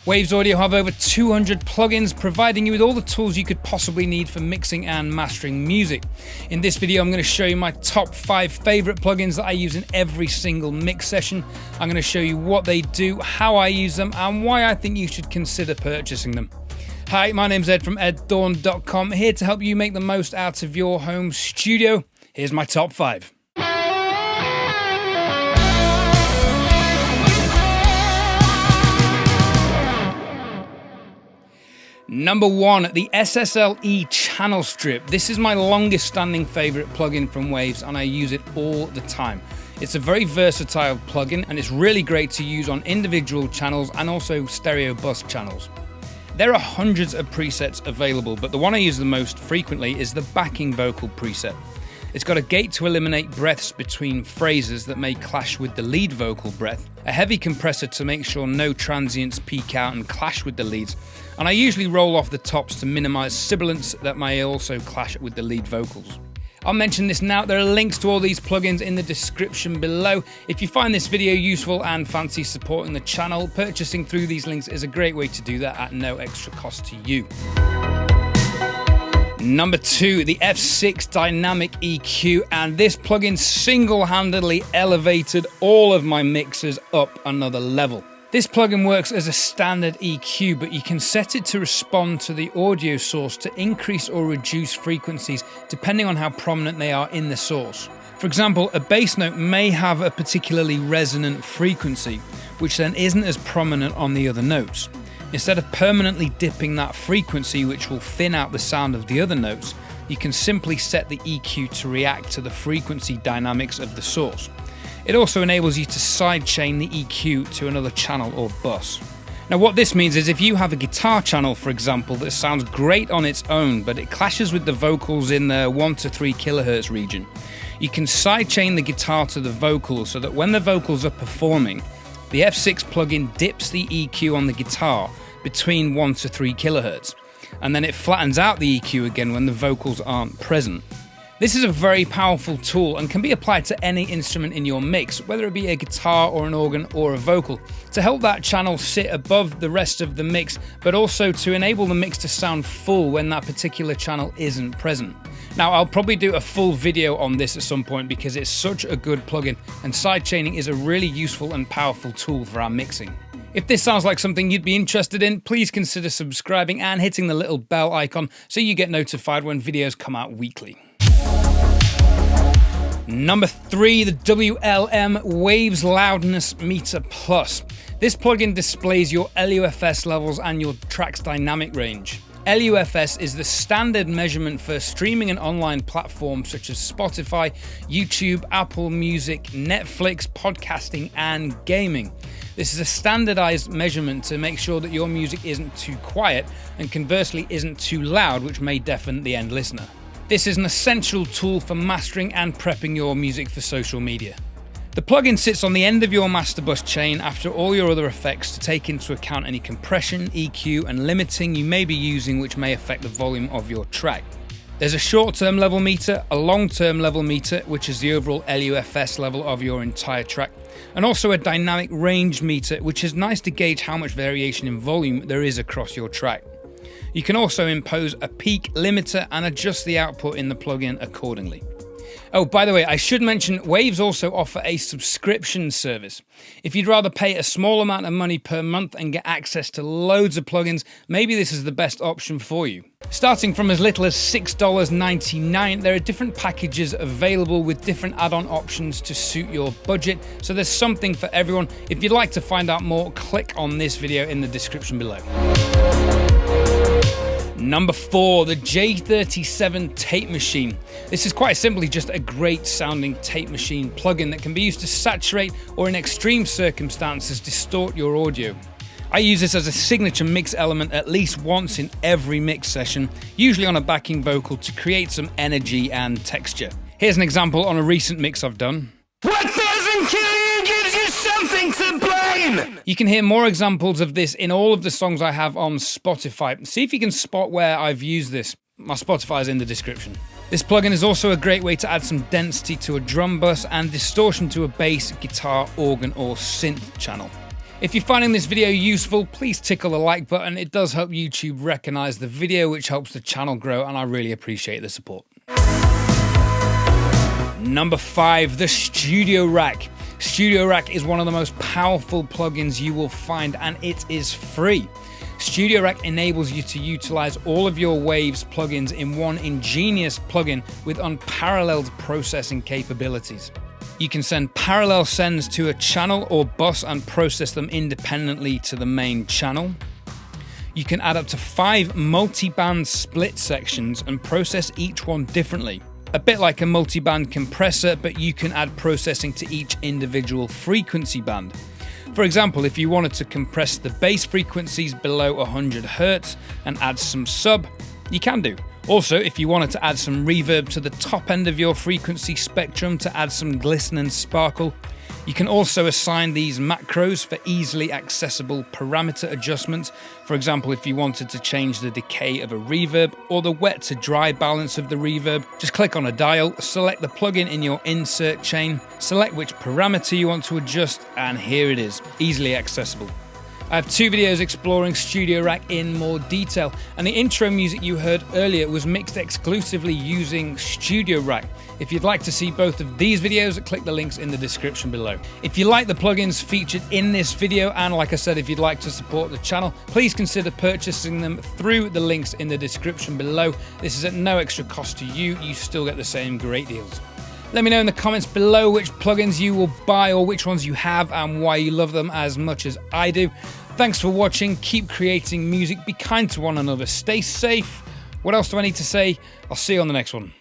Waves Audio have over 200 plugins, providing you with all the tools you could possibly need for mixing and mastering music. In this video, I'm going to show you my top 5 favorite plugins that I use in every single mix session. I'm going to show you what they do, how I use them, and why I think you should consider purchasing them. Hi, my name's Ed from edthorn.com, here to help you make the most out of your home studio. Here's my top 5. Number 1, the SSL E-Channel Strip. This is my longest standing favorite plugin from Waves, and I use it all the time. It's a very versatile plugin, and it's really great to use on individual channels and also stereo bus channels. There are hundreds of presets available, but the one I use the most frequently is the backing vocal preset. It's got a gate to eliminate breaths between phrases that may clash with the lead vocal breath, a heavy compressor to make sure no transients peak out and clash with the leads, and I usually roll off the tops to minimize sibilance that may also clash with the lead vocals. I'll mention this now, there are links to all these plugins in the description below. If you find this video useful and fancy supporting the channel, purchasing through these links is a great way to do that at no extra cost to you. Number 2, the F6 Dynamic EQ, and this plugin single-handedly elevated all of my mixers up another level. This plugin works as a standard EQ, but you can set it to respond to the audio source to increase or reduce frequencies depending on how prominent they are in the source. For example, a bass note may have a particularly resonant frequency, which then isn't as prominent on the other notes. Instead of permanently dipping that frequency, which will thin out the sound of the other notes, you can simply set the EQ to react to the frequency dynamics of the source. It also enables you to sidechain the EQ to another channel or bus. Now what this means is if you have a guitar channel, for example, that sounds great on its own, but it clashes with the vocals in the 1 to 3 kHz region, you can sidechain the guitar to the vocals so that when the vocals are performing, the F6 plugin dips the EQ on the guitar between 1 to 3 kHz, and then it flattens out the EQ again when the vocals aren't present. This is a very powerful tool and can be applied to any instrument in your mix, whether it be a guitar or an organ or a vocal, to help that channel sit above the rest of the mix, but also to enable the mix to sound full when that particular channel isn't present. Now, I'll probably do a full video on this at some point because it's such a good plugin, and sidechaining is a really useful and powerful tool for our mixing. If this sounds like something you'd be interested in, please consider subscribing and hitting the little bell icon so you get notified when videos come out weekly. Number 3, the WLM Waves Loudness Meter Plus. This plugin displays your LUFS levels and your track's dynamic range. LUFS is the standard measurement for streaming and online platforms such as Spotify, YouTube, Apple Music, Netflix, podcasting, and gaming. This is a standardized measurement to make sure that your music isn't too quiet and conversely isn't too loud, which may deafen the end listener. This is an essential tool for mastering and prepping your music for social media. The plugin sits on the end of your master bus chain after all your other effects to take into account any compression, EQ, and limiting you may be using which may affect the volume of your track. There's a short-term level meter, a long-term level meter, which is the overall LUFS level of your entire track, and also a dynamic range meter, which is nice to gauge how much variation in volume there is across your track. You can also impose a peak limiter and adjust the output in the plugin accordingly. Oh, by the way, I should mention Waves also offer a subscription service. If you'd rather pay a small amount of money per month and get access to loads of plugins, maybe this is the best option for you. Starting from as little as $6.99, there are different packages available with different add-on options to suit your budget, so there's something for everyone. If you'd like to find out more, click on this video in the description below. Number 4, the J37 Tape Machine. This is quite simply just a great sounding tape machine plugin that can be used to saturate or in extreme circumstances distort your audio. I use this as a signature mix element at least once in every mix session, usually on a backing vocal to create some energy and texture. Here's an example on a recent mix I've done. What doesn't kill you gives you something to blame! You can hear more examples of this in all of the songs I have on Spotify. See if you can spot where I've used this. My Spotify is in the description. This plugin is also a great way to add some density to a drum bus and distortion to a bass, guitar, organ or synth channel. If you're finding this video useful, please tickle the like button. It does help YouTube recognize the video, which helps the channel grow, and I really appreciate the support. Number 5, the StudioRack. StudioRack is one of the most powerful plugins you will find, and it is free. StudioRack enables you to utilize all of your Waves plugins in one ingenious plugin with unparalleled processing capabilities. You can send parallel sends to a channel or bus and process them independently to the main channel. You can add up to 5 multi-band split sections and process each one differently. A bit like a multi-band compressor, but you can add processing to each individual frequency band. For example, if you wanted to compress the bass frequencies below 100 Hz and add some sub, you can do. Also, if you wanted to add some reverb to the top end of your frequency spectrum to add some glisten and sparkle, you can also assign these macros for easily accessible parameter adjustments. For example, if you wanted to change the decay of a reverb or the wet to dry balance of the reverb, just click on a dial, select the plugin in your insert chain, select which parameter you want to adjust, and here it is, easily accessible. I have 2 videos exploring StudioRack in more detail, and the intro music you heard earlier was mixed exclusively using StudioRack. If you'd like to see both of these videos, click the links in the description below. If you like the plugins featured in this video, and like I said, if you'd like to support the channel, please consider purchasing them through the links in the description below. This is at no extra cost to you, you still get the same great deals. Let me know in the comments below which plugins you will buy or which ones you have and why you love them as much as I do. Thanks for watching, keep creating music, be kind to one another, stay safe. What else do I need to say? I'll see you on the next one.